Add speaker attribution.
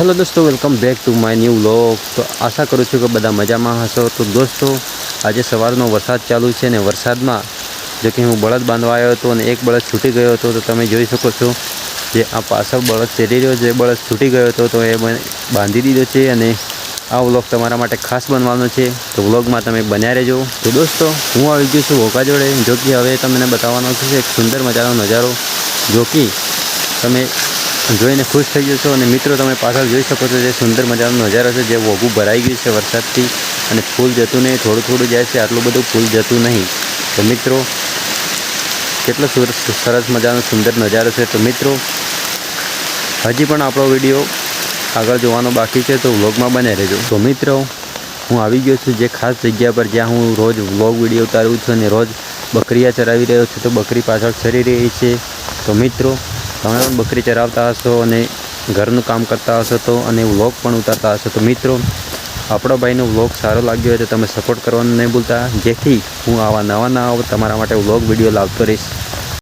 Speaker 1: Hello दोस्तों, welcome back to my new vlog. तो आशा करूँ છું કે બધા મજામાં હશો। તો દોસ્તો, આજે સવારનો વરસાદ ચાલુ છે ને વરસાદમાં જો કે હું બળદ બાંધવા આવ્યો હતો અને એક બળદ છૂટી ગયો હતો। તો તમે જોઈ શકો છો જે આ પાછળ બળદ ચડી રહ્યો છે, બળદ છૂટી ગયો હતો તો એ બાંધી દીધો છે અને આ વ્લોગ તમારા માટે ખાસ બનવાનો છે। તો વ્લોગમાં તમે બન્યા રહેજો। તો દોસ્તો, હું આવી ગયો છું ઓકા જોડે, જો કે હવે તમને બતાવવાનો છે એક સુંદર મજાનો નજારો, જો કે તમે જોઈને ખુશ થઈ જશો। અને મિત્રો, તમે પાછળ જોઈ શકો છો જે સુંદર મજાનો નજારો છે, જે વોગું ભરાઈ ગયું છે વરસાદથી અને ફૂલ જતું નહીં, થોડું થોડું જાય છે, આટલું બધું ફૂલ જતું નહીં। તો મિત્રો, કેટલો સરસ મજાનો સુંદર નજારો છે। તો મિત્રો, હજી પણ આપણો વિડીયો આગળ જોવાનો બાકી છે, તો વ્લોગમાં બને રહેજો। તો મિત્રો, હું આવી ગયો છું જે ખાસ જગ્યા પર જ્યાં હું રોજ વ્લોગ વિડીયો ઉતારું છું અને રોજ બકરીયા ચરાવી રહ્યો છું। તો બકરી પાછળ ચરી રહી છે। તો મિત્રો, તમે પણ બકરી ચરાવતા હશો અને ઘરનું કામ કરતા હશો તો અને વ્લોગ પણ ઉતારતા હશો। તો મિત્રો, આપણો ભાઈનો વ્લોગ સારો લાગ્યો હોય તો તમે સપોર્ટ કરવાનું નહીં ભૂલતા, જેથી હું આવા નવા તમારા માટે વ્લોગ વિડીયો લાવતો રહીશ।